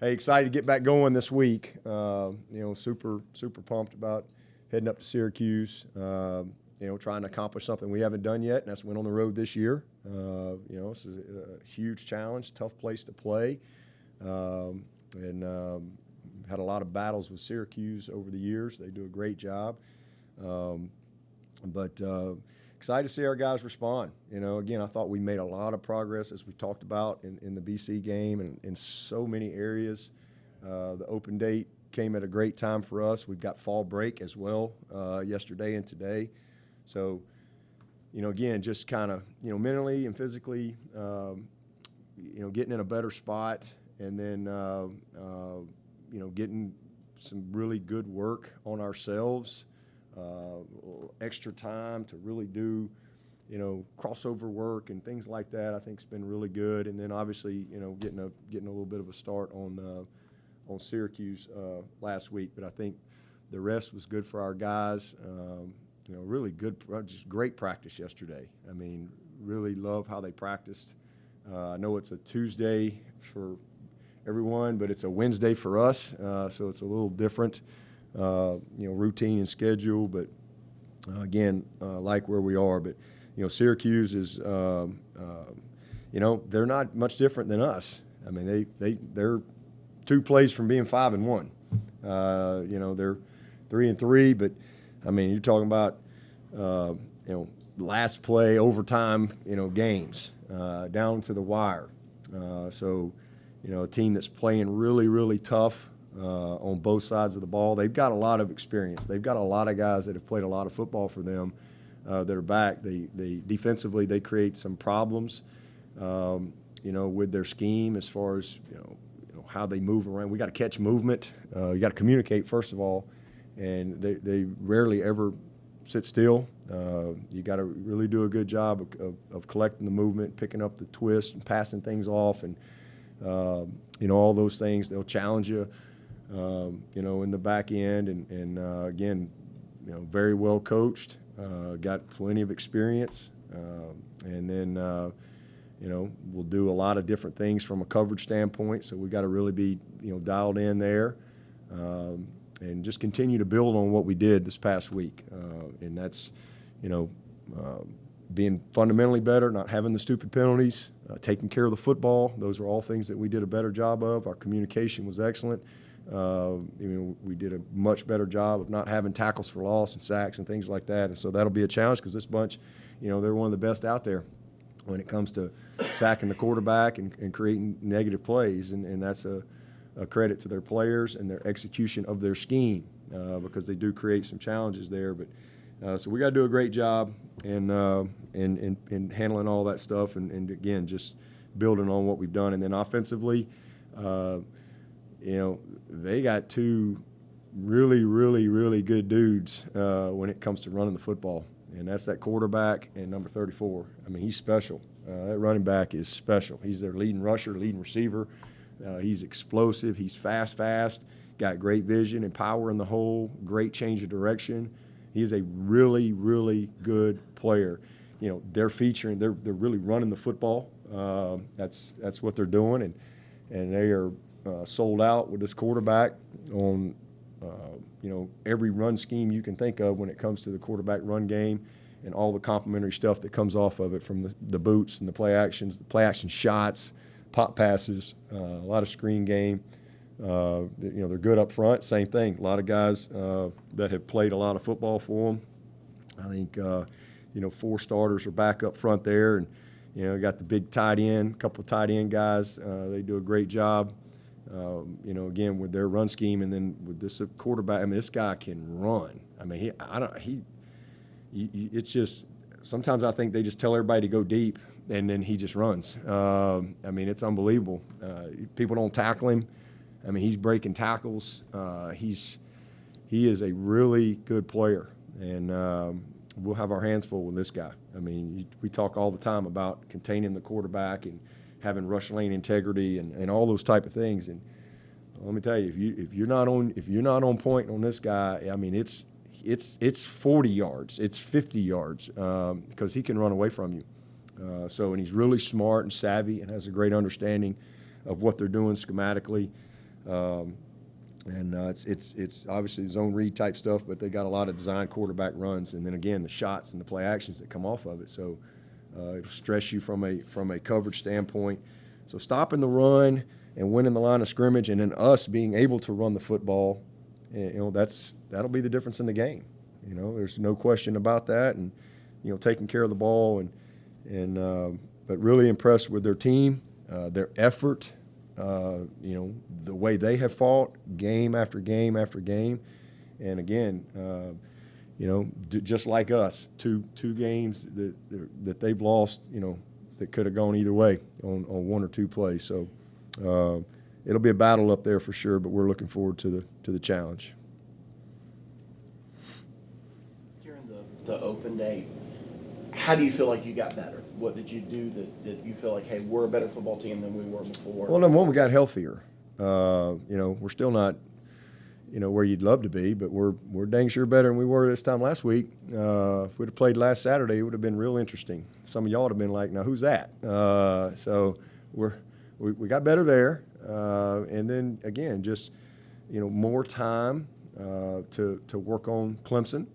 Hey, excited to get back going this week. Super pumped about heading up to Syracuse. Trying to accomplish something we haven't done yet, and that's win on the road this year. This is a huge challenge, tough place to play, and had a lot of battles with Syracuse over the years. They do a great job, but excited to see our guys respond. Again, I thought we made a lot of progress, as we talked about in the BC game, and in so many areas. The open date came at a great time for us. We've got fall break as well yesterday and today. So, again, just kind of, mentally and physically, getting in a better spot, and then, getting some really good work on ourselves, extra time to really do, crossover work and things like that. I think it's been really good. And then obviously, getting a little bit of a start on Syracuse last week. But I think the rest was good for our guys. Really good, just great practice yesterday. I mean, really love how they practiced. I know it's a Tuesday for everyone, but it's a Wednesday for us, so it's a little different, routine and schedule. But again, like where we are. But Syracuse is, they're not much different than us. I mean, they're 2 plays from being 5-1. They're 3-3, but I mean, you're talking about, last play, overtime, games, down to the wire. So, a team that's playing really, really tough on both sides of the ball. They've got a lot of experience. They've got a lot of guys that have played a lot of football for them that are back. They defensively, they create some problems, with their scheme as far as, how they move around. We got to catch movement. You got to communicate, first of all. And they rarely ever sit still. You got to really do a good job of collecting the movement, picking up the twist, and passing things off, and all those things. They'll challenge you, in the back end, and again, very well coached. Got plenty of experience, and then we'll do a lot of different things from a coverage standpoint. So we got to really be dialed in there. And just continue to build on what we did this past week. And that's, being fundamentally better, not having the stupid penalties, taking care of the football. Those are all things that we did a better job of. Our communication was excellent. We did a much better job of not having tackles for loss and sacks and things like that. And so that'll be a challenge because this bunch, they're one of the best out there when it comes to sacking the quarterback and creating negative plays. And that's a credit to their players and their execution of their scheme because they do create some challenges there. But so we got to do a great job in handling all that stuff and again, just building on what we've done. And then offensively, they got 2 really, really, really good dudes when it comes to running the football. And that's that quarterback and number 34. I mean, he's special. That running back is special. He's their leading rusher, leading receiver. He's explosive. He's fast, got great vision and power in the hole, great change of direction. He is a really, really good player. They're featuring, they're really running the football. That's what they're doing, and they are sold out with this quarterback on, every run scheme you can think of when it comes to the quarterback run game and all the complementary stuff that comes off of it from the boots and the play action shots, pop passes, a lot of screen game. They're good up front. Same thing. A lot of guys that have played a lot of football for them. I think 4 starters are back up front there, and got the big tight end, a couple of tight end guys. They do a great job. Again with their run scheme, and then with this quarterback. I mean, this guy can run. I mean, it's just sometimes I think they just tell everybody to go deep, and then he just runs. I mean, it's unbelievable. People don't tackle him. I mean, he's breaking tackles. He is a really good player, and we'll have our hands full with this guy. I mean, we talk all the time about containing the quarterback and having rush lane integrity and all those type of things. And let me tell you, if you're not on point on this guy, I mean, it's 40 yards, it's 50 yards because he can run away from you. And he's really smart and savvy and has a great understanding of what they're doing schematically. And it's obviously zone read type stuff, but they got a lot of design quarterback runs, and then again the shots and the play actions that come off of it. So it'll stress you from a coverage standpoint. So stopping the run and winning the line of scrimmage, and then us being able to run the football, that'll be the difference in the game. There's no question about that, and taking care of the ball, but really impressed with their team, their effort. The way they have fought game after game after game, and again, just like us, two games that they've lost, that could have gone either way on one or two plays. So it'll be a battle up there for sure, but we're looking forward to the challenge. During the open day, how do you feel like you got better? What did you do that you feel like, hey, we're a better football team than we were before? Well, number one, we got healthier. We're still not, where you'd love to be, but we're dang sure better than we were this time last week. If we'd have played last Saturday, it would have been real interesting. Some of y'all would have been like, now who's that? So we got better there. And then, again, just, more time to work on Clemson.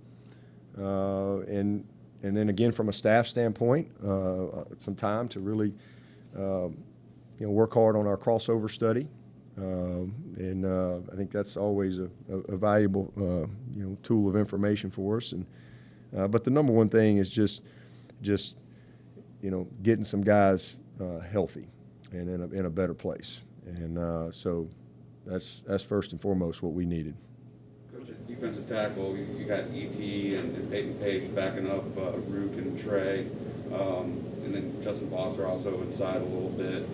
And then, again, from a staff standpoint, some time to really, work hard on our crossover study. And I think that's always a valuable, tool of information for us. But the number one thing is just getting some guys healthy and in a better place. And so that's first and foremost what we needed. Coach, at defensive tackle, you got E.T. and Peyton Page backing up Rook and Trey, and then Justin Foster also inside a little bit.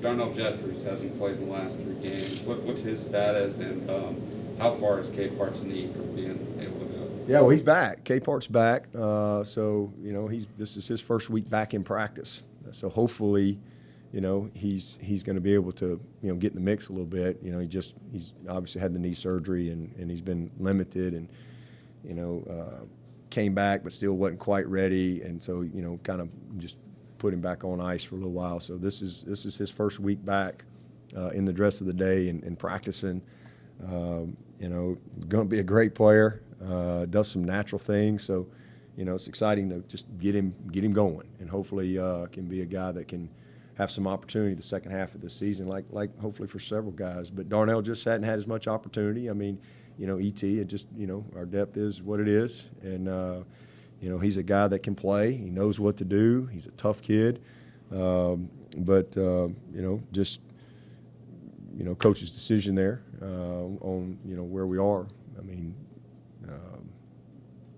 Darnell Jeffries hasn't played in the last 3 games. What's his status, and how far is K Parts need from being able to go? Yeah, well, he's back. K Part's back. So this is his first week back in practice. So hopefully, he's going to be able to get in the mix a little bit. He's obviously had the knee surgery and he's been limited and came back but still wasn't quite ready, and so kind of just put him back on ice for a little while. So this is his first week back in the dress of the day and practicing. Going to be a great player. Does some natural things. So it's exciting to just get him going, and hopefully can be a guy that can have some opportunity the second half of the season, like hopefully for several guys. But Darnell just hadn't had as much opportunity. I mean, E.T. it just our depth is what it is, and he's a guy that can play. He knows what to do. He's a tough kid, but just coach's decision there on where we are. I mean,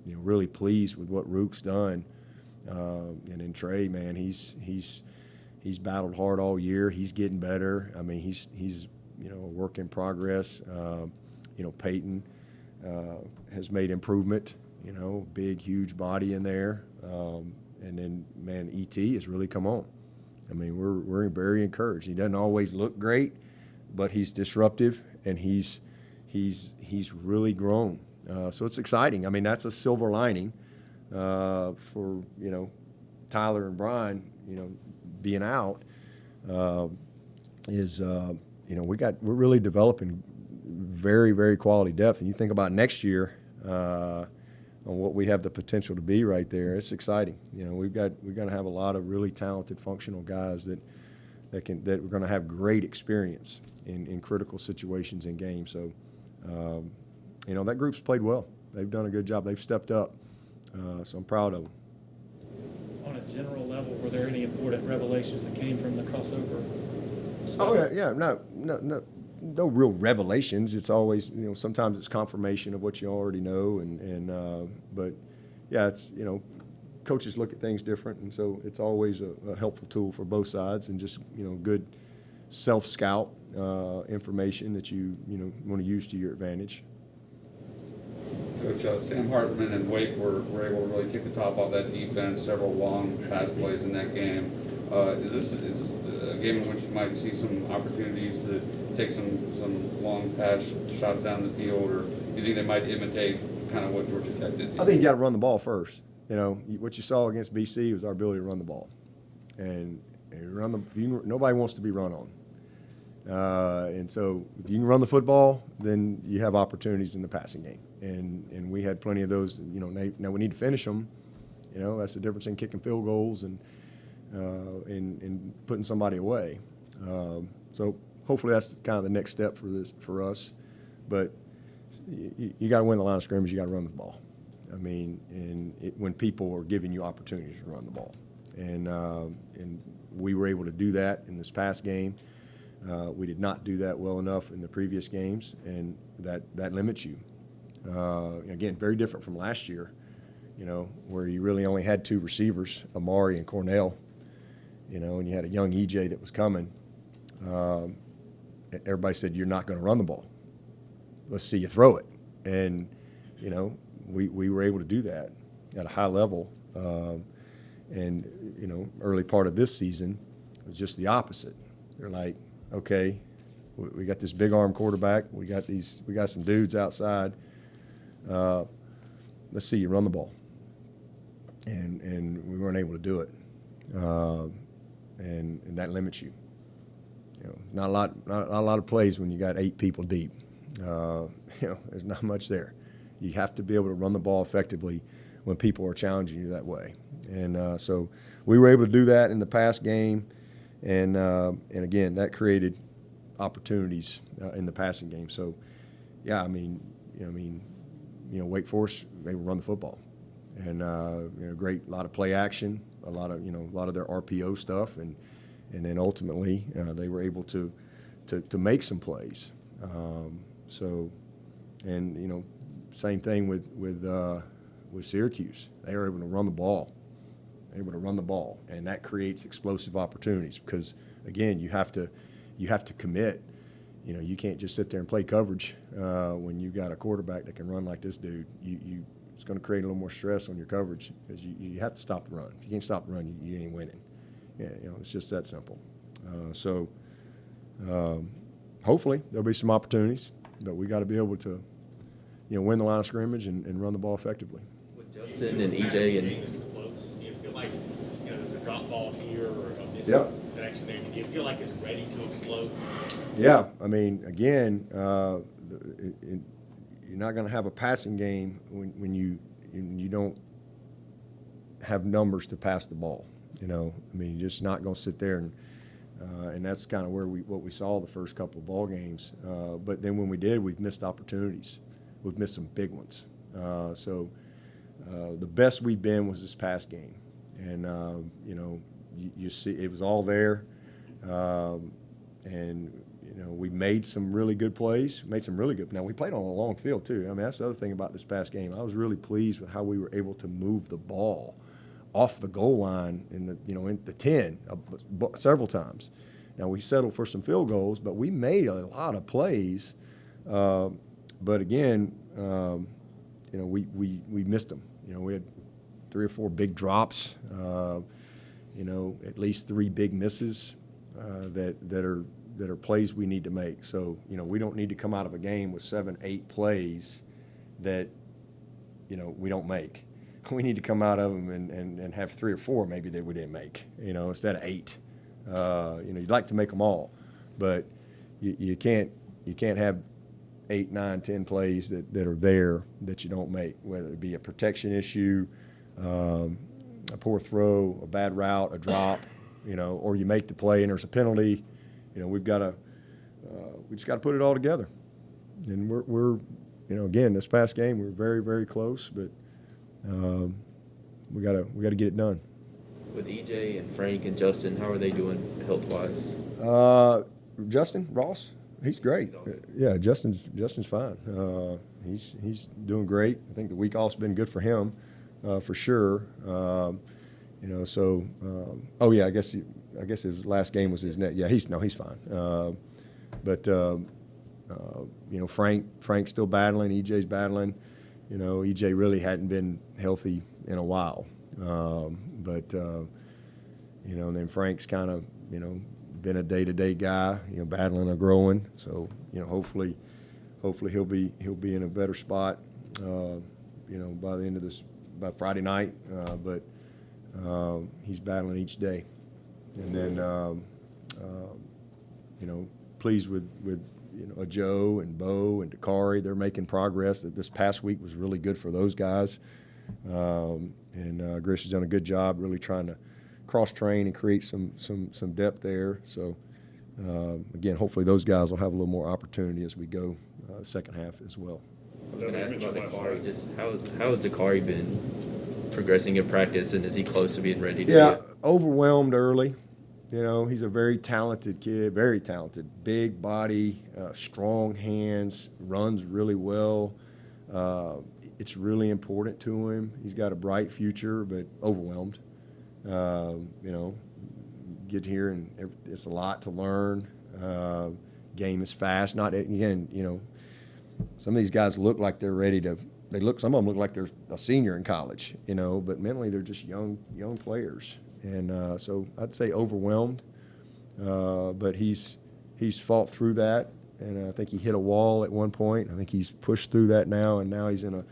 really pleased with what Rook's done, and then Trey, man, he's battled hard all year. He's getting better. I mean, he's a work in progress. Peyton has made improvement. Big, huge body in there. And then, man, E.T. has really come on. I mean, we're very encouraged. He doesn't always look great, but he's disruptive, and he's really grown. So it's exciting. I mean, that's a silver lining for Tyler and Brian. Being out we're really developing very, very quality depth. And you think about next year on what we have the potential to be right there. It's exciting. We're going to have a lot of really talented, functional guys that we're going to have great experience in critical situations in games. So that group's played well. They've done a good job. They've stepped up. So I'm proud of them. On a general level, were there any important revelations that came from the crossover stuff? Oh yeah. No real revelations. It's always sometimes it's confirmation of what you already know, but yeah, it's coaches look at things different, and so it's always a helpful tool for both sides, and just good self-scout information that you want to use to your advantage. Coach, Sam Hartman and Wake were able to really take the top off that defense, several long pass plays in that game. Is this a game in which you might see some opportunities to take some long pass shots down the field, or do you think they might imitate kind of what Georgia Tech did? I think you got to run the ball first. What you saw against BC was our ability to run the ball, and nobody wants to be run on. And so if you can run the football, then you have opportunities in the passing game. And we had plenty of those. You know, now we need to finish them. You know, that's the difference in kicking field goals and putting somebody away. So hopefully that's kind of the next step for us. But you got to win the line of scrimmage. You got to run the ball. I mean, when people are giving you opportunities to run the ball, and we were able to do that in this past game. We did not do that well enough in the previous games, and that limits you. Again, very different from last year, you know, where you really only had two receivers, Amari and Cornell, you know, and you had a young EJ that was coming. Everybody said, you're not going to run the ball. Let's see you throw it. And, you know, we were able to do that at a high level. And, you know, early part of this season was just the opposite. They're like, okay, we got this big arm quarterback. We got some dudes outside. Let's see you run the ball. And we weren't able to do it. And that limits you. You know, not a lot of plays when you got 8 people deep. You know, there's not much there. You have to be able to run the ball effectively when people are challenging you that way. And so we were able to do that in the past game. And again, that created opportunities in the passing game. So, yeah, I mean, Wake Forest, they run the football, and great, lot of play action, a lot of their RPO stuff, and then ultimately they were able to make some plays. So, and same thing with Syracuse, they were able to run the ball. And that creates explosive opportunities because, again, you have to commit. You know, you can't just sit there and play coverage when you've got a quarterback that can run like this dude. It's going to create a little more stress on your coverage because you have to stop the run. If you can't stop the run, you ain't winning. Yeah, it's just that simple. So hopefully there'll be some opportunities, but we got to be able to, win the line of scrimmage and run the ball effectively. With Justin and EJ and Do you feel like there's a drop ball here or a miss connection there? Do you feel like it's ready to explode? Yeah, I mean, again, you're not going to have a passing game when you don't have numbers to pass the ball. I mean, you're just not going to sit there and that's kind of what we saw the first couple of ball games. But then when we did, we've missed opportunities. We've missed some big ones. So the best we've been was this past game, and you see it was all there, and we made some really good plays. Now we played on a long field too. I mean, that's the other thing about this past game. I was really pleased with how we were able to move the ball off the goal line in the 10 several times. Now we settled for some field goals, but we made a lot of plays. But again, we missed them. We had 3 or 4 big drops. At least 3 big misses that are plays we need to make. So we don't need to come out of a game with 7, 8 plays that we don't make. We need to come out of them and have 3 or 4 maybe that we didn't make. Instead of 8. You'd like to make them all, but you can't have 8, 9, 10 plays that are there that you don't make, whether it be a protection issue, a poor throw, a bad route, a drop, or you make the play and there's a penalty. We just got to put it all together. And we're again, this past game we were very, very close, but we got to get it done. with EJ and Frank and Justin, how are they doing health-wise? Justin Ross, he's great. Yeah, Justin's fine. He's doing great. I think the week off's been good for him, for sure. I guess his last game was his net. Yeah, he's fine. Frank's still battling. EJ's battling. EJ really hadn't been healthy in a while. And then Frank's kind of, been a day-to-day guy, battling or growing. So, hopefully he'll be in a better spot, by the end of by Friday night. But he's battling each day. And then, pleased with a Joe and Bo and Dakari. They're making progress. This past week was really good for those guys. And Grish has done a good job really trying to cross-train and create some depth there. So, again, hopefully those guys will have a little more opportunity as we go the second half as well. I was going to ask about Dakari. Just how has Dakari been progressing in practice, and is he close to being ready to get? Overwhelmed early. He's a very talented kid, very talented. Big body, strong hands, runs really well. It's really important to him. He's got a bright future, but overwhelmed. Get here and it's a lot to learn. Game is fast. Some of these guys look like they're ready to. Some of them look like they're a senior in college, but mentally they're just young players. And so I'd say overwhelmed, but he's fought through that, and I think he hit a wall at one point. I think he's pushed through that now, and now he's in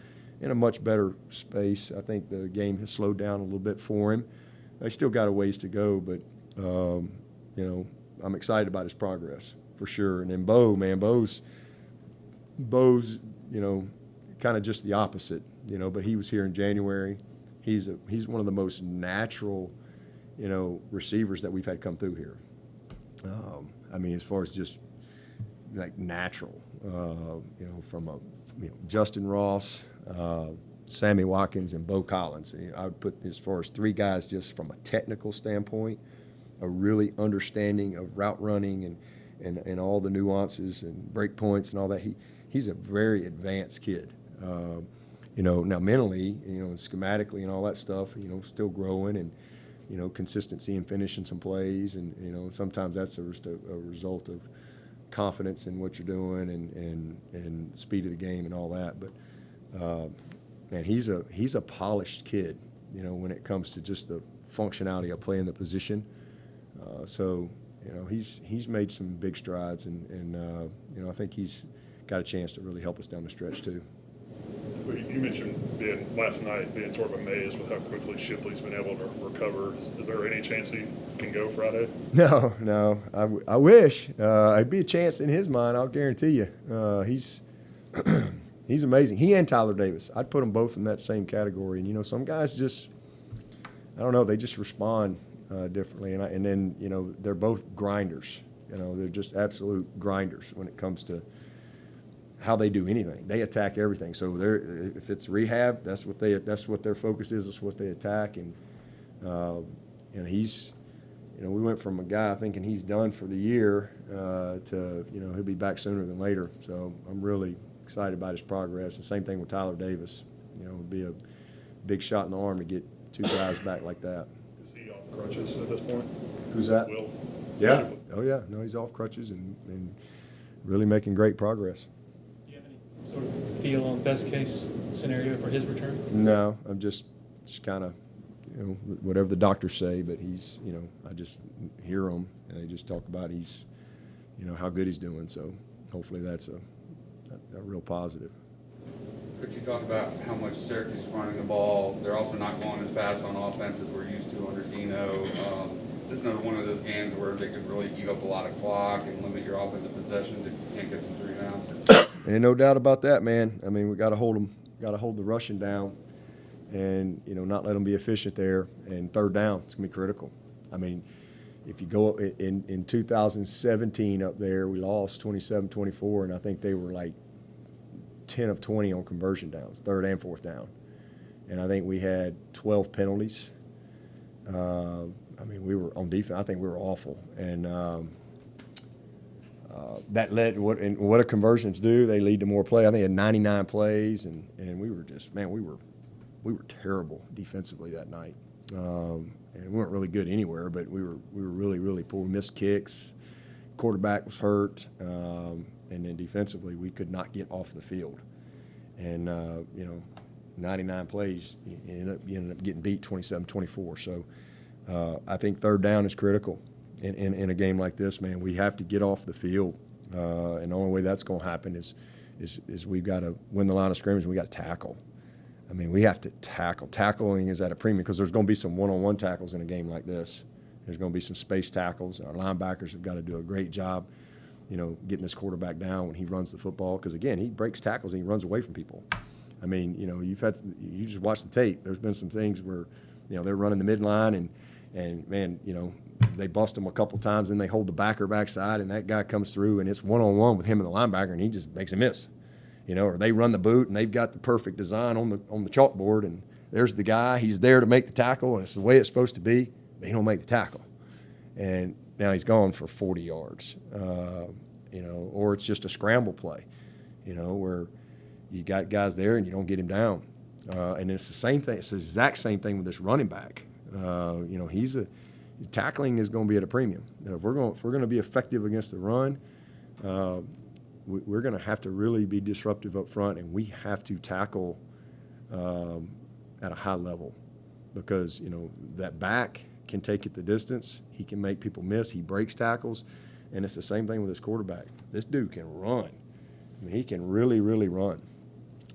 a much better space. I think the game has slowed down a little bit for him. He's still got a ways to go, but I'm excited about his progress for sure. And then Bo's kind of just the opposite, but he was here in January. He's one of the most natural receivers that we've had come through here. As far as just like natural, from Justin Ross, Sammy Watkins, and Bo Collins. I would put as far as three guys just from a technical standpoint, a really understanding of route running and all the nuances and break points and all that. He's a very advanced kid. Now mentally, and schematically and all that stuff, still growing and, consistency and finishing some plays. And, sometimes that's a result of confidence in what you're doing and speed of the game and all that. But, man, he's a polished kid, when it comes to just the functionality of playing the position. So, he's made some big strides and I think he's got a chance to really help us down the stretch too. You mentioned last night being sort of amazed with how quickly Shipley's been able to recover. Is there any chance he can go Friday? No. I wish. It'd be a chance in his mind, I'll guarantee you. He's amazing. He and Tyler Davis. I'd put them both in that same category. And, some guys just, I don't know, they just respond differently. And then, they're both grinders. They're just absolute grinders when it comes to how they do anything. They attack everything. So if it's rehab, that's what their focus is. That's what they attack. And he's, we went from a guy thinking he's done for the year to he'll be back sooner than later. So I'm really excited about his progress. And same thing with Tyler Davis. It would be a big shot in the arm to get two guys back like that. Is he off crutches at this point? Who's that? Will? Yeah. Oh yeah. No, he's off crutches and really making great progress. Sort of feel on best case scenario for his return? No, I'm just kind of, whatever the doctors say, but he's, I just hear them and they just talk about how good he's doing. So hopefully that's a real positive. Could you talk about how much Syracuse is running the ball? They're also not going as fast on offense as we're used to under Dino. Just another one of those games where they could really eat up a lot of clock and limit your offensive possessions if you can't get some 3 downs. And no doubt about that, man. We got to hold them, got to hold the rushing down, and not let them be efficient there. And third down, it's gonna be critical. If you go in 2017 up there, we lost 27-24, and I think they were like 10 of 20 on conversion downs, third and fourth down. And I think we had 12 penalties. We were on defense. I think we were awful, and that led to what do conversions do? They lead to more play. I think they had 99 plays, and we were just, man, we were terrible defensively that night, and we weren't really good anywhere. But we were really, really poor. We missed kicks. Quarterback was hurt, and then defensively we could not get off the field. And 99 plays, you ended up getting beat 27-24. So I think third down is critical. In a game like this, man, we have to get off the field, and the only way that's going to happen is we've got to win the line of scrimmage. And we got to tackle. We have to tackle. Tackling is at a premium because there's going to be some one-on-one tackles in a game like this. There's going to be some space tackles. Our linebackers have got to do a great job getting this quarterback down when he runs the football. Because, again, he breaks tackles and he runs away from people. I mean, you just watch the tape. There's been some things where, they're running the midline and man, they bust him a couple times and they hold the backer backside and that guy comes through and it's one-on-one with him and the linebacker and he just makes a miss. Or they run the boot and they've got the perfect design on the chalkboard and there's the guy. He's there to make the tackle and it's the way it's supposed to be, but he don't make the tackle. And now he's gone for 40 yards, or it's just a scramble play, where you got guys there and you don't get him down. And it's the same thing. It's the exact same thing with this running back. Tackling is going to be at a premium. If we're going to be effective against the run, we're going to have to really be disruptive up front, and we have to tackle at a high level because that back can take it the distance. He can make people miss. He breaks tackles, and it's the same thing with this quarterback. This dude can run. I mean, he can really, really run.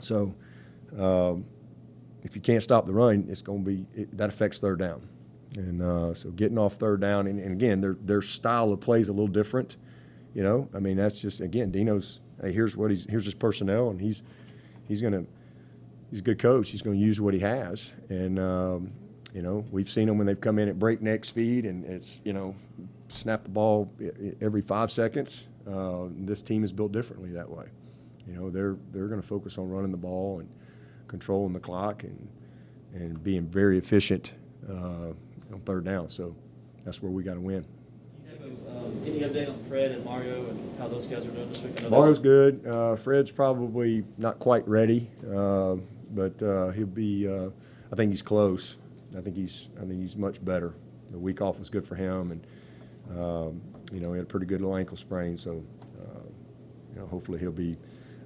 So if you can't stop the run, it's going to be that affects third down. And so getting off third down, and again, their style of play is a little different. I mean, that's just, again, Dino's, hey, here's his personnel, and he's a good coach. He's going to use what he has. And, we've seen them when they've come in at breakneck speed, and it's, snap the ball every 5 seconds. This team is built differently that way. They're going to focus on running the ball and controlling the clock and being very efficient on third down. So that's where we got to win. Any update on Fred and Mario and how those guys are doing this week? Mario's good. Fred's probably not quite ready, but he'll be. I think he's close. I think he's much better. The week off was good for him, and he had a pretty good little ankle sprain. So hopefully he'll be.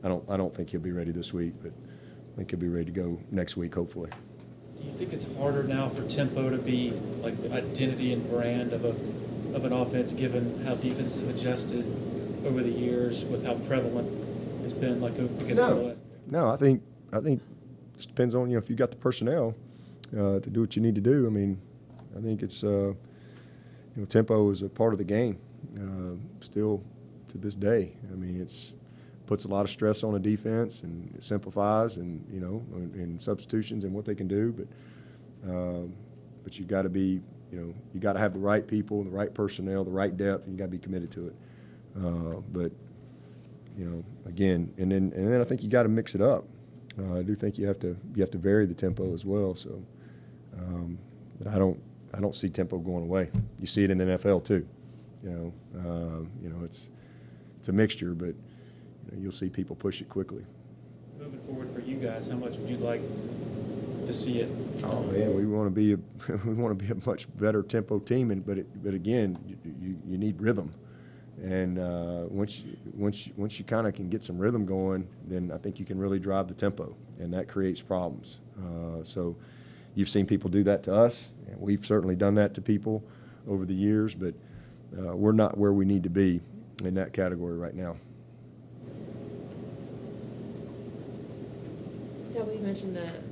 I don't think he'll be ready this week, but I think he'll be ready to go next week, hopefully. Do you think it's harder now for tempo to be like the identity and brand of an offense, given how defenses have adjusted over the years with how prevalent it's been, like against the West? No, I think it just depends on if you got the personnel to do what you need to do. I mean, I think it's tempo is a part of the game still to this day. I mean, it's puts a lot of stress on a defense and it simplifies and in substitutions and what they can do, but you got to be. You got to have the right people, the right personnel, the right depth, and you got to be committed to it. But again, and then I think you got to mix it up. I do think you have to vary the tempo as well. So, but I don't see tempo going away. You see it in the NFL too. It's a mixture, but you'll see people push it quickly. Moving forward for you guys, how much would you like to see it? Oh man, we want to be a much better tempo team, but again, you need rhythm, and once you kind of can get some rhythm going, then I think you can really drive the tempo, and that creates problems. So you've seen people do that to us, and we've certainly done that to people over the years, but we're not where we need to be in that category right now. Dabo, you mentioned that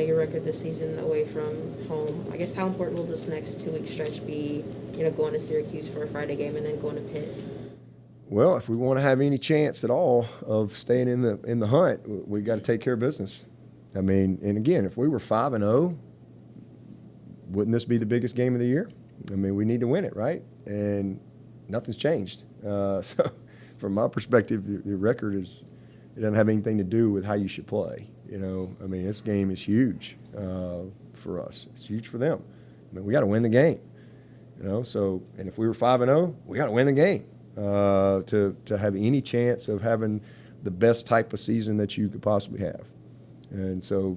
your record this season away from home. I guess how important will this next 2-week stretch be? Going to Syracuse for a Friday game and then going to Pitt. Well, if we want to have any chance at all of staying in the hunt, we got to take care of business. I mean, and again, if we were 5-0, wouldn't this be the biggest game of the year? I mean, we need to win it, right? And nothing's changed. So, from my perspective, your record it doesn't have anything to do with how you should play. I mean, this game is huge for us. It's huge for them. I mean, we got to win the game. So, and if we were 5-0, we got to win the game to have any chance of having the best type of season that you could possibly have. And so,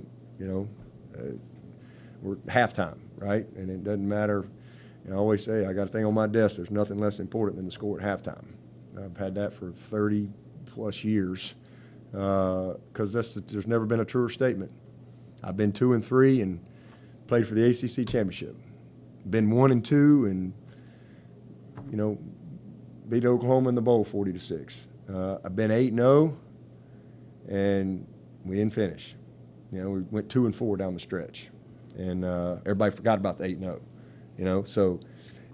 we're halftime, right? And it doesn't matter. I always say, I got a thing on my desk, there's nothing less important than the score at halftime. I've had that for 30-plus years. Because there's never been a truer statement. I've been 2-3 and played for the ACC championship. Been 1-2 and beat Oklahoma in the bowl 40-6. I've been 8-0 and we didn't finish. We went 2-4 down the stretch, and everybody forgot about the 8-0. So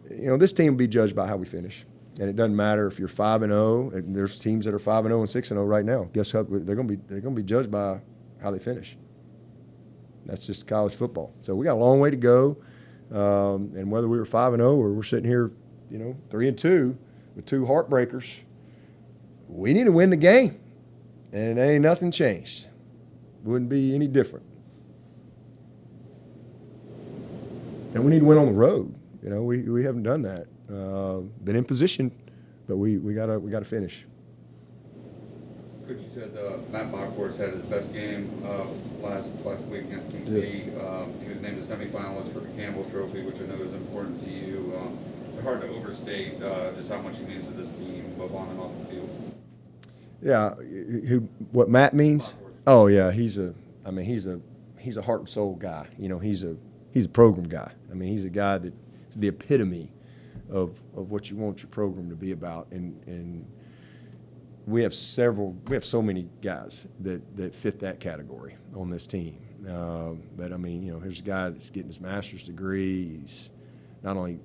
this team will be judged by how we finish. And it doesn't matter if you're 5-0. And there's teams that are 5-0 and 6-0 right now. Guess how they're going to be judged by how they finish. That's just college football. So we got a long way to go. And whether we were 5-0 or we're sitting here, 3-2 with 2 heartbreakers, we need to win the game. And ain't nothing changed. Wouldn't be any different. And we need to win on the road. We haven't done that. Been in position, but we gotta finish. Coach, you said Matt Bockhorst had his best game last week against BC. He was named a semifinalist for the Campbell Trophy, which I know is important to you. It's hard to overstate just how much he means to this team, both on and off the field. Yeah, what Matt means? Oh yeah, he's a heart and soul guy. He's a program guy. He's a guy that's the epitome of what you want your program to be about. And we have so many guys that fit that category on this team. But here's a guy that's getting his master's degree. He's not only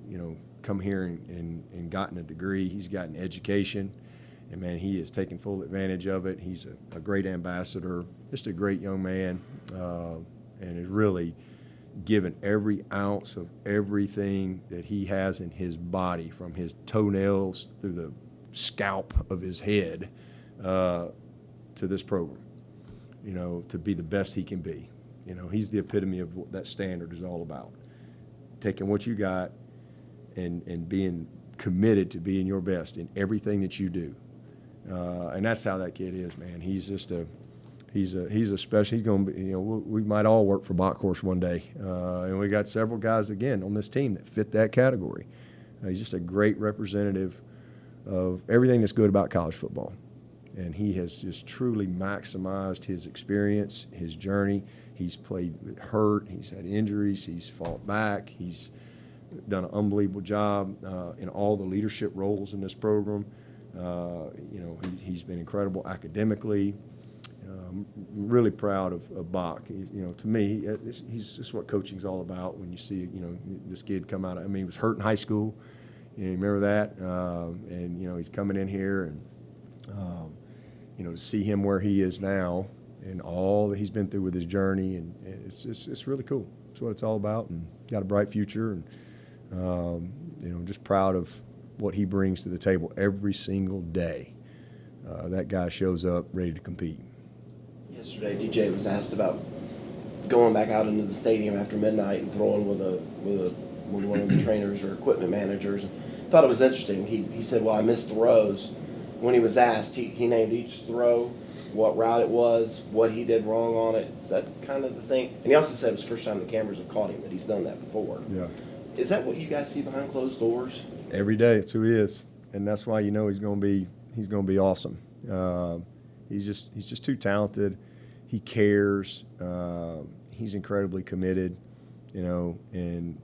come here and gotten a degree, he's gotten education. And, man, he is taking full advantage of it. He's a great ambassador, just a great young man, and is really given every ounce of everything that he has in his body, from his toenails through the scalp of his head, to this program, to be the best he can be. He's the epitome of what that standard is all about. Taking what you got and being committed to being your best in everything that you do. And that's how that kid is, man. He's just he's a special. He's going to be, we might all work for Bockhorst one day. And we got several guys again on this team that fit that category. He's just a great representative of everything that's good about college football. And he has just truly maximized his experience, his journey. He's played with hurt. He's had injuries. He's fought back. He's done an unbelievable job in all the leadership roles in this program. He's been incredible academically. Really proud of Bach. To me, he's just what coaching's all about. When you see, this kid come out. He was hurt in high school. You remember that? And he's coming in here, and to see him where he is now, and all that he's been through with his journey, and it's really cool. It's what it's all about, and got a bright future, and just proud of what he brings to the table every single day. That guy shows up ready to compete. Yesterday, DJ was asked about going back out into the stadium after midnight and throwing with one of the trainers or equipment managers. Thought it was interesting. He said, "Well, I missed throws." When he was asked, he named each throw, what route it was, what he did wrong on it. Is that kind of the thing? And he also said it was the first time the cameras have caught him, that he's done that before. Yeah. Is that what you guys see behind closed doors? Every day, it's who he is, and that's why he's going to be awesome. He's just too talented. He cares. He's incredibly committed, and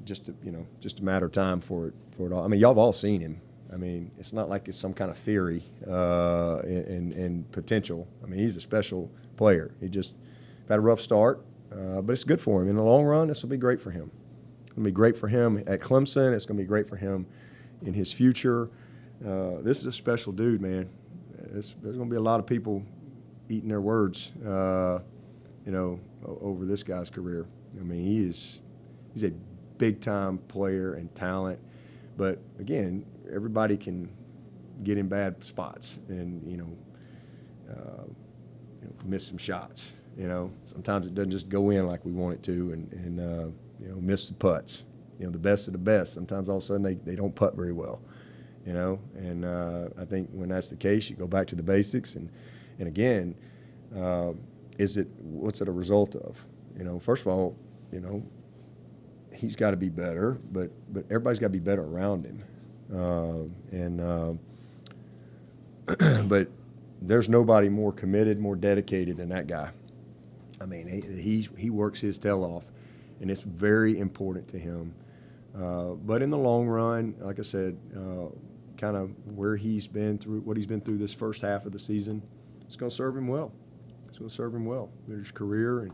just a matter of time for it all. Y'all have all seen him. It's not like it's some kind of theory and potential. He's a special player. He just had a rough start, but it's good for him. In the long run, this will be great for him. It's going to be great for him at Clemson. It's going to be great for him in his future. This is a special dude, man. There's going to be a lot of people eating their words, over this guy's career. He's a big-time player and talent. But, again, everybody can get in bad spots and, miss some shots. Sometimes it doesn't just go in like we want it to, and miss the putts. The best of the best. Sometimes all of a sudden they don't putt very well, And I think when that's the case, you go back to the basics. And again, what's it a result of? First of all, he's got to be better, but everybody's got to be better around him. But there's nobody more committed, more dedicated than that guy. He works his tail off, and it's very important to him. But in the long run, like I said, kind of where he's been through, what he's been through this first half of the season, it's going to serve him well. It's going to serve him well in his career, and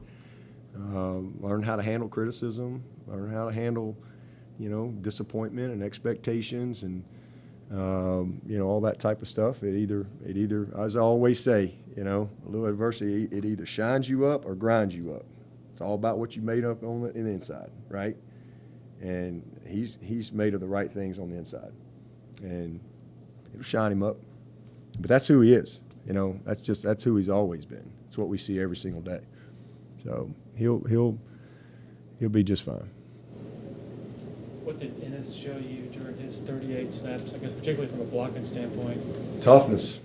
learn how to handle criticism, learn how to handle, disappointment and expectations, and all that type of stuff. It either, as I always say, a little adversity, it either shines you up or grinds you up. It's all about what you made up on the inside, right? And he's made of the right things on the inside, and it'll shine him up. But that's who he is. That's who he's always been. It's what we see every single day. So he'll be just fine. What did Ennis show you during his 38 snaps, I guess particularly from a blocking standpoint? Toughness,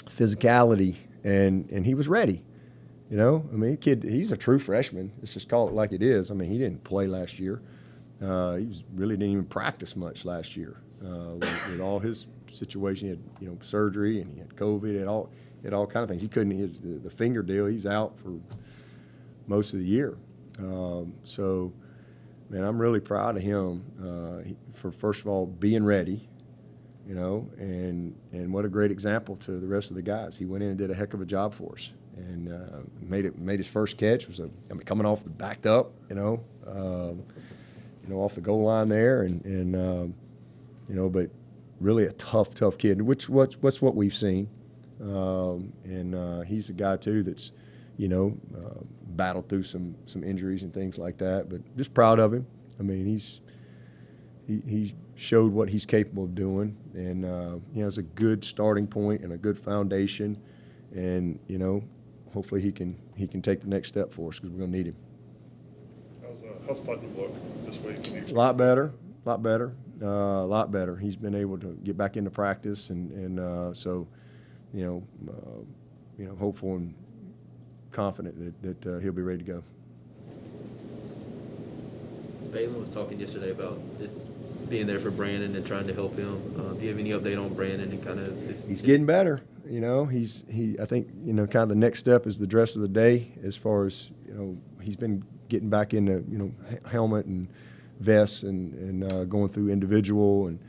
physicality, and he was ready. Kid, he's a true freshman. Let's just call it like it is. He didn't play last year. Really didn't even practice much last year with all his situation. He had surgery, and he had COVID. He had all kind of things. He couldn't. The finger deal. He's out for most of the year. So, man, I'm really proud of him for first of all being ready. And what a great example to the rest of the guys. He went in and did a heck of a job for us, and made his first catch. Coming off the backed up, off the goal line there, and but really a tough kid, what's what we've seen, and he's a guy too that's battled through some injuries and things like that, but just proud of him. He showed what he's capable of doing, and it's a good starting point and a good foundation, and hopefully he can take the next step for us, because we're going to need him. How's Putnam look this week? A lot better. He's been able to get back into practice, and so hopeful and confident that he'll be ready to go. Balin was talking yesterday about just being there for Brandon and trying to help him. Do you have any update on Brandon and kind of? He's getting better. I think kind of the next step is the dress of the day, as far as he's been getting back into helmet and vests and going through individual and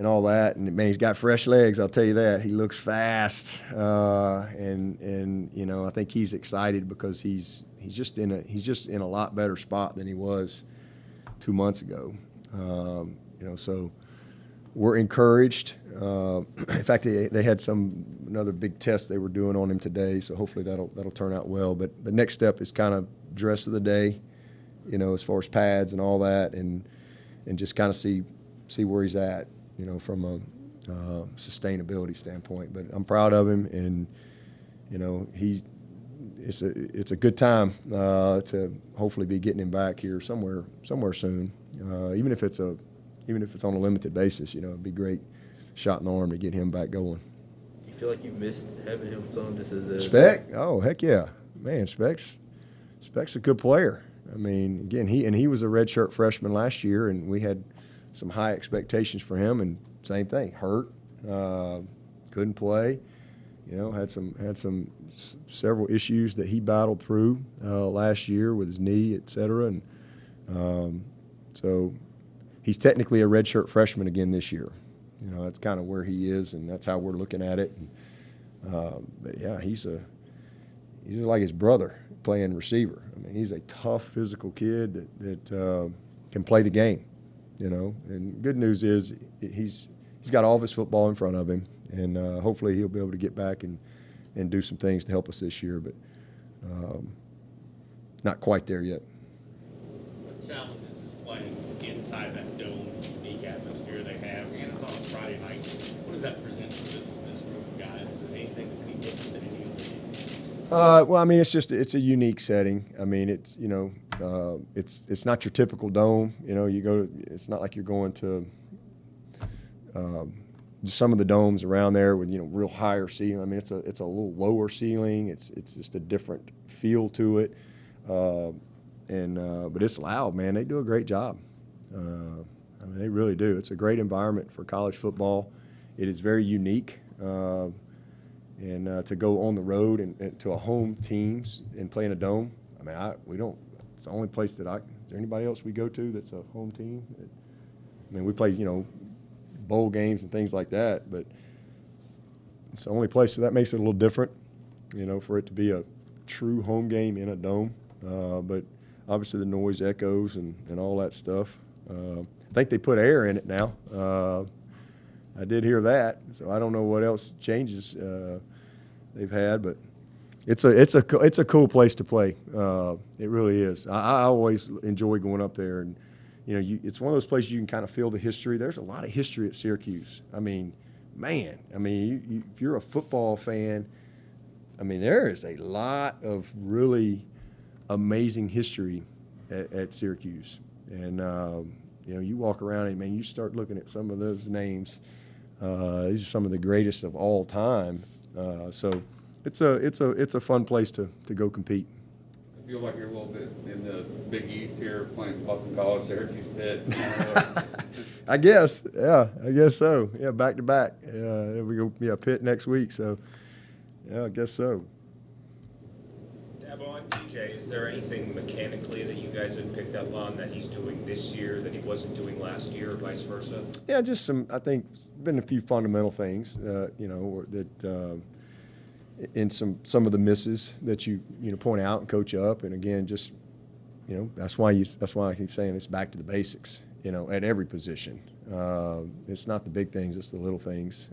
all that. And man, he's got fresh legs. I'll tell you that. He looks fast, and I think he's excited because he's just in a lot better spot than he was 2 months ago. So we're encouraged. In fact, they had another big test they were doing on him today, so hopefully that'll turn out well. But the next step is kind of dress of the day, as far as pads and all that, and just kind of see where he's at, from a sustainability standpoint. But I'm proud of him, and it's a good time to hopefully be getting him back here somewhere soon, even if it's on a limited basis. It'd be a great shot in the arm to get him back going. You feel like you missed having him some just as a Speck? Oh, heck yeah, man. Speck's a good player. Again, he was a redshirt freshman last year, and we had some high expectations for him. And same thing, hurt, couldn't play. Had some several issues that he battled through last year with his knee, et cetera. And so he's technically a redshirt freshman again this year. That's kind of where he is, and that's how we're looking at it. And, but yeah, he's like his brother playing receiver. He's a tough, physical kid that can play the game. And good news is he's got all of his football in front of him, and hopefully he'll be able to get back and do some things to help us this year, but not quite there yet. What challenge is just playing inside that dome, unique atmosphere they have, and it's on a Friday night? What does that present to this group of guys? Is there anything that's any different than any other game? It's a unique setting. It's not your typical dome. It's not like you're going to some of the domes around there with real higher ceiling. It's a little lower ceiling. It's just a different feel to it, but it's loud, man. They do a great job. They really do. It's a great environment for college football. It is very unique, and to go on the road and to a home teams and play in a dome. We don't. It's the only place that is there anybody else we go to that's a home team? We play bowl games and things like that, but it's the only place, so that makes it a little different, for it to be a true home game in a dome. But obviously the noise echoes and all that stuff. I think they put air in it now, I did hear that. So I don't know what else changes they've had, but it's a cool place to play. It really is. I always enjoy going up there, and it's one of those places you can kind of feel the history. There's a lot of history at Syracuse. I mean, man. I mean, if you're a football fan, I mean, there is a lot of really amazing history at Syracuse, and you walk around and man, you start looking at some of those names. These are some of the greatest of all time. So it's a fun place to go compete. I feel like you're a little bit in the Big East here, playing Boston College, Syracuse, Pitt. I guess, yeah, I guess so. Yeah, back to back. There we go. Yeah, Pitt next week. So, yeah, I guess so. Dabo, on DJ, is there anything mechanically that you guys have picked up on that he's doing this year that he wasn't doing last year, or vice versa? Yeah, just some. I think been a few fundamental things, that. In some of the misses that you point out and coach up, and again, just that's why I keep saying it's back to the basics. At every position, it's not the big things; it's the little things.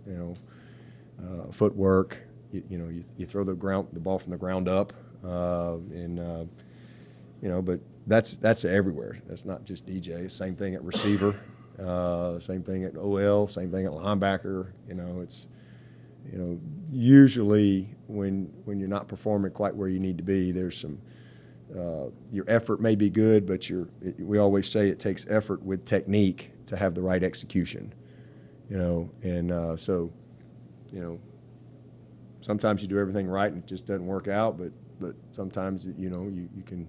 Footwork. You throw the ball from the ground up, but that's everywhere. That's not just DJ. Same thing at receiver. Same thing at OL. Same thing at linebacker. It's. Usually when you're not performing quite where you need to be, there's some your effort may be good, but we always say it takes effort with technique to have the right execution. So sometimes you do everything right and it just doesn't work out, but sometimes you can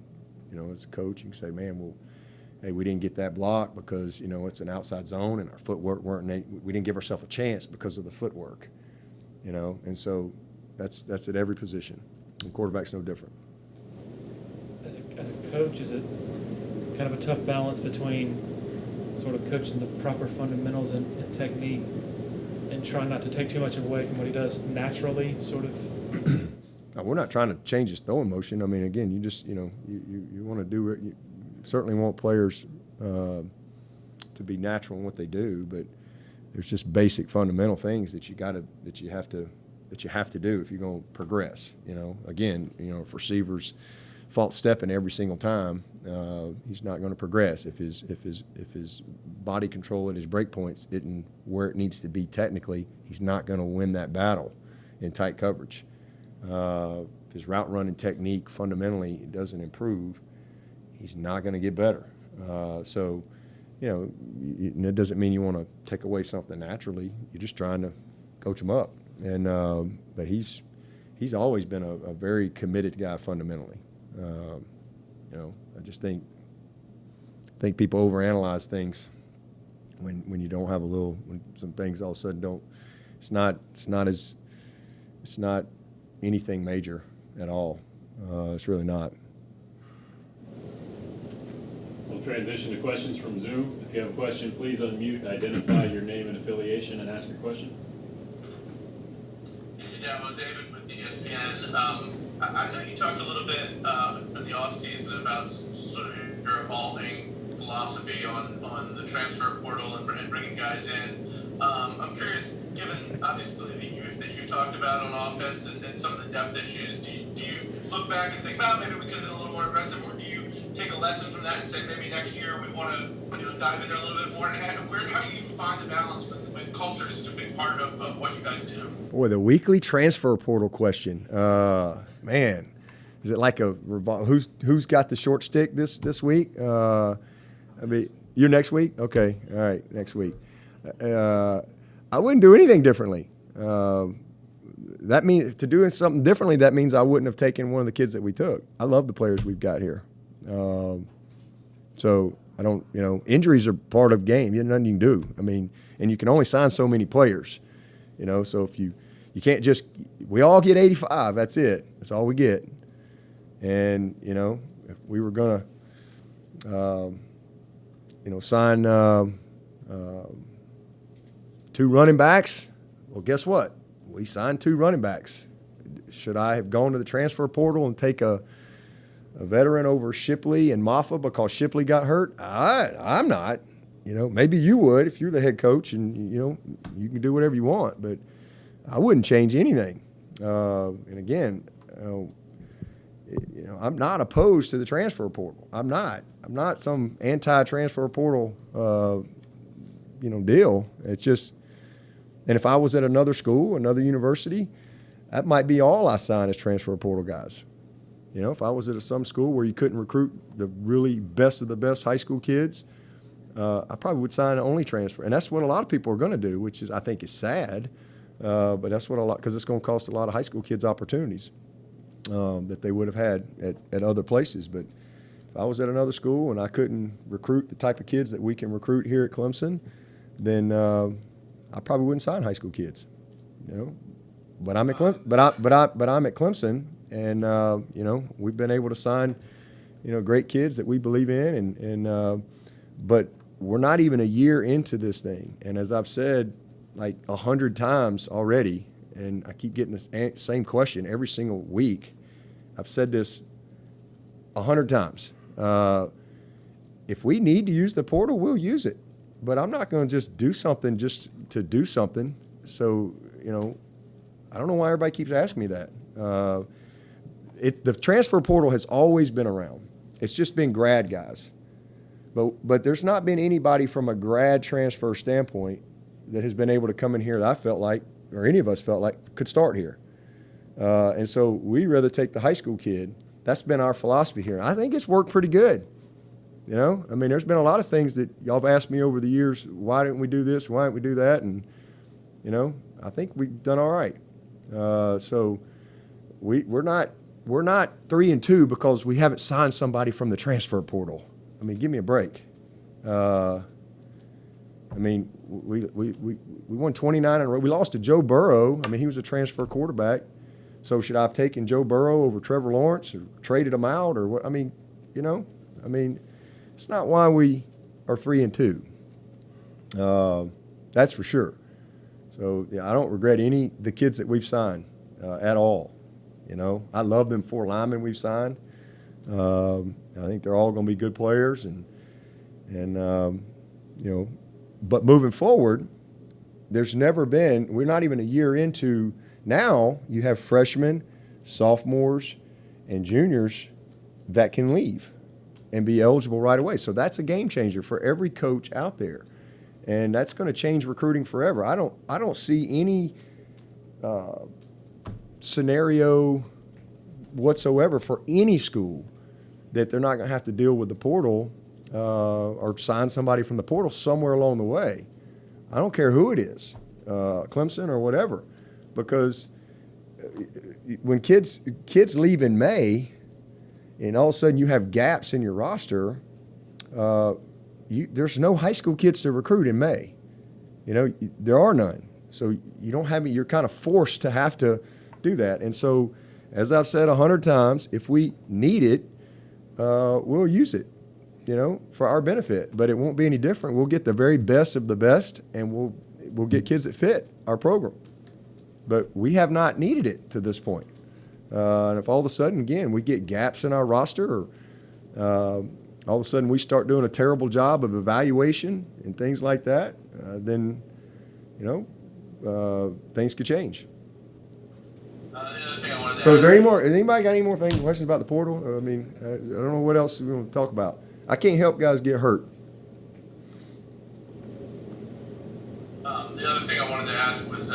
as a coach you can say, man, well, hey, we didn't get that block because it's an outside zone and our footwork we didn't give ourselves a chance because of the footwork. And so that's at every position. And quarterback's no different. As a coach, is it kind of a tough balance between sort of coaching the proper fundamentals and technique and trying not to take too much away from what he does naturally, sort of? No, we're not trying to change his throwing motion. I mean, again, you just, you want to do it. You certainly want players to be natural in what they do, but there's just basic fundamental things that you have to do if you're going to progress. Again, if receivers false stepping every single time, he's not going to progress. If his body control at his break points isn't where it needs to be technically, he's not going to win that battle in tight coverage. If his route running technique fundamentally doesn't improve, he's not going to get better. It doesn't mean you want to take away something naturally. You're just trying to coach him up. And but he's always been a very committed guy fundamentally. I just think people overanalyze things when you don't have when some things all of a sudden don't. It's not anything major at all. It's really not. We'll transition to questions from Zoom. If you have a question, please unmute, identify your name and affiliation, and ask your question. Yeah, well, David with ESPN. I know you talked a little bit in the offseason about sort of your evolving philosophy on the transfer portal and bringing guys in. I'm curious, given obviously the youth that you've talked about on offense and some of the depth issues, do you look back and think, well, maybe we could have been a little more aggressive, or do you take a lesson from that and say maybe next year we want to dive in there a little bit more? And how do you find the balance when culture is such a big part of what you guys do? Boy, the weekly transfer portal question. Man, is it like who's got the short stick this week? I mean, you're next week? Okay, all right, next week. I wouldn't do anything differently. That means to doing something differently. That means I wouldn't have taken one of the kids that we took. I love the players we've got here. So I don't. Injuries are part of game. There's nothing you can do. I mean, and you can only sign so many players. So if you can't just. We all get 85. That's it. That's all we get. And if we were gonna, sign 2 running backs, well, guess what? We signed 2 running backs. Should I have gone to the transfer portal and take a veteran over Shipley and Maffa because Shipley got hurt? I'm not. You know, maybe you would if you're the head coach and, you know, you can do whatever you want, but I wouldn't change anything. And again, you know, I'm not opposed to the transfer portal. I'm not some anti-transfer portal, you know, deal. It's just, and if I was at another school, another university, that might be all I sign as transfer portal guys. You know, if I was at some school where you couldn't recruit the really best of the best high school kids, I probably would sign only transfer. And that's what a lot of people are going to do, which is, I think, is sad. But that's what because it's going to cost a lot of high school kids opportunities that they would have had at other places. But if I was at another school and I couldn't recruit the type of kids that we can recruit here at Clemson, then I probably wouldn't sign high school kids. You know, but I'm at I'm at Clemson, and you know, we've been able to sign, you know, great kids that we believe in, and but we're not even a year into this thing, and as I've said like 100 times already, and I keep getting the same question every single week. I've said this 100 times. If we need to use the portal, we'll use it. But I'm not going to just do something just to do something. So, you know, I don't know why everybody keeps asking me that. The transfer portal has always been around. It's just been grad guys. But there's not been anybody from a grad transfer standpoint that has been able to come in here that I felt like, or any of us felt like, could start here. And so we'd rather take the high school kid. That's been our philosophy here. I think it's worked pretty good. You know, I mean, there's been a lot of things that y'all have asked me over the years, why didn't we do this? Why didn't we do that? And, you know, I think we've done all right. So we're not 3-2 because we haven't signed somebody from the transfer portal. I mean, give me a break. I mean, we won 29 in a row. We lost to Joe Burrow. I mean, he was a transfer quarterback. So should I have taken Joe Burrow over Trevor Lawrence or traded him out or what? I mean, you know, it's not why we are 3-2. That's for sure. So yeah, I don't regret the kids that we've signed at all. You know, I love them 4 linemen we've signed. I think they're all going to be good players, and you know, but moving forward, there's never been. We're not even a year into. Now you have freshmen, sophomores, and juniors that can leave and be eligible right away. So that's a game changer for every coach out there, and that's going to change recruiting forever. I don't see any scenario whatsoever for any school that they're not going to have to deal with the portal or sign somebody from the portal somewhere along the way. I don't care who it is, Clemson or whatever, because when kids leave in May and all of a sudden you have gaps in your roster, there's no high school kids to recruit in May. You know, there are none. So you don't have, you're kind of forced to have to do that. And so, as I've said 100 times, if we need it, we'll use it, you know, for our benefit. But it won't be any different. We'll get the very best of the best, and we'll get kids that fit our program. But we have not needed it to this point. And if all of a sudden, again, we get gaps in our roster, or all of a sudden we start doing a terrible job of evaluation and things like that, then, you know, things could change. So is there anybody got any more questions about the portal? I mean, I don't know what else we're going to talk about. I can't help guys get hurt. The other thing I wanted to ask was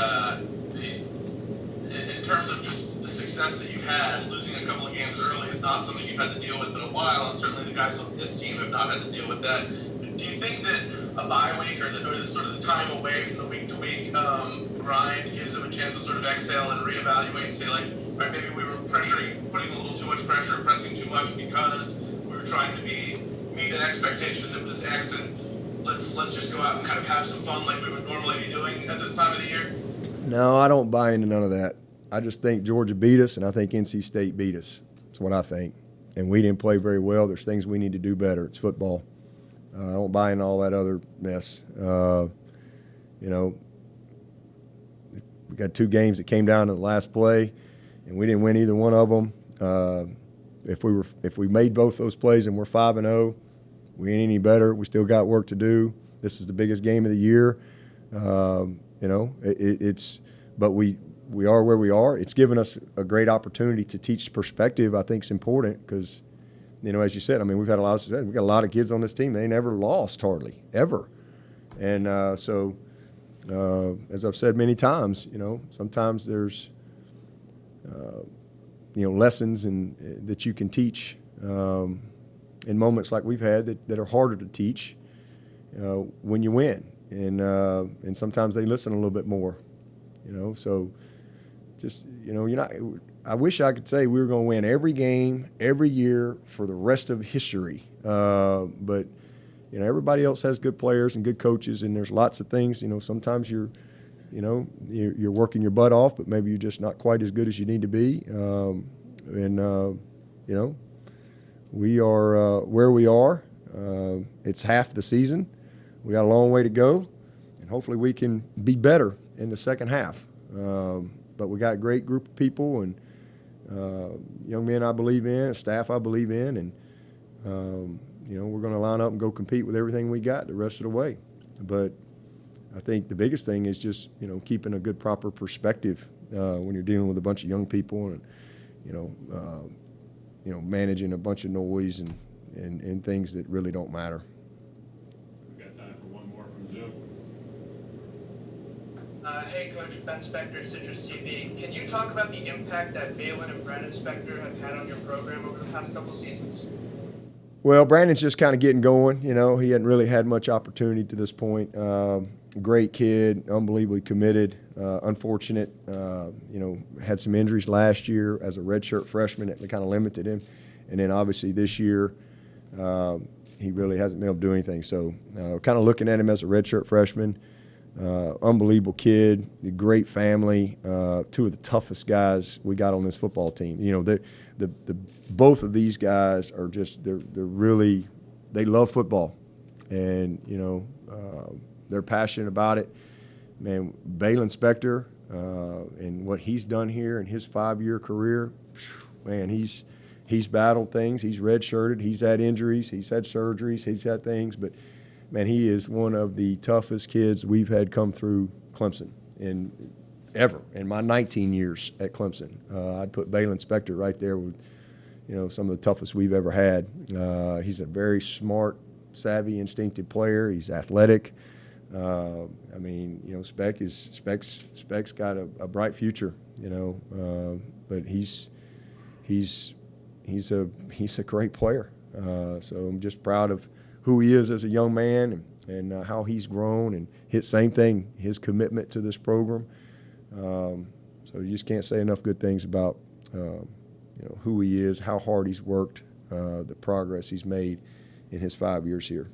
in terms of just the success that you've had, losing a couple of games early is not something you've had to deal with in a while, and certainly the guys on this team have not had to deal with that. Do you think that a bye week or the sort of the time away from the week-to-week grind gives them a chance to sort of exhale and reevaluate and say, like, all right, maybe we were putting a little too much pressure, pressing too much because we were trying to meet an expectation that was X, and let's just go out and kind of have some fun like we would normally be doing at this time of the year? No, I don't buy into none of that. I just think Georgia beat us, and I think NC State beat us. That's what I think. And we didn't play very well. There's things we need to do better. It's football. I don't buy into all that other mess. You know, we got 2 games that came down to the last play, and we didn't win either one of them. If we made both those plays and we're 5-0, we ain't any better. We still got work to do. This is the biggest game of the year. You know, but we are where we are. It's given us a great opportunity to teach perspective. I think is important because, you know, as you said, I mean, we've had a lot of success. We've got a lot of kids on this team. They never lost hardly, ever. And so, as I've said many times, you know, sometimes there's, you know, lessons that you can teach in moments like we've had that are harder to teach when you win. And sometimes they listen a little bit more, you know. So just, you know, I wish I could say we were going to win every game, every year for the rest of history. But, you know, everybody else has good players and good coaches, and there's lots of things. You know, sometimes you're working your butt off, but maybe you're just not quite as good as you need to be. You know, we are where we are. It's half the season. We got a long way to go, and hopefully we can be better in the second half. But we got a great group of people and young men I believe in, a staff I believe in, and you know, we're going to line up and go compete with everything we got the rest of the way. But I think the biggest thing is just, you know, keeping a good, proper perspective when you're dealing with a bunch of young people and, you know, managing a bunch of noise and things that really don't matter. We've got time for one more from Zoom. Hey, Coach, Ben Spector, Citrus TV. Can you talk about the impact that Balin and Brandon Spector have had on your program over the past couple seasons? Well, Brandon's just kind of getting going. You know, he hadn't really had much opportunity to this point. Great kid, unbelievably committed. Unfortunate, you know, had some injuries last year as a redshirt freshman that kind of limited him. And then obviously this year, he really hasn't been able to do anything. So kind of looking at him as a redshirt freshman. Unbelievable kid, a great family, two of the toughest guys we got on this football team. You know, both of these guys are just they're really they love football, and you know they're passionate about it. Man, Balin Spector and what he's done here in his 5-year career, man, he's battled things. He's redshirted. He's had injuries. He's had surgeries. He's had things, but man, he is one of the toughest kids we've had come through Clemson ever in my 19 years at Clemson. I'd put Balin Spector right there with, you know, some of the toughest we've ever had. He's a very smart, savvy, instinctive player. He's athletic. I mean, you know, Spec's got a bright future, you know, but he's a great player. So I'm just proud of who he is as a young man and how he's grown and same thing, his commitment to this program. So you just can't say enough good things about you know, who he is, how hard he's worked, the progress he's made in his 5 years here.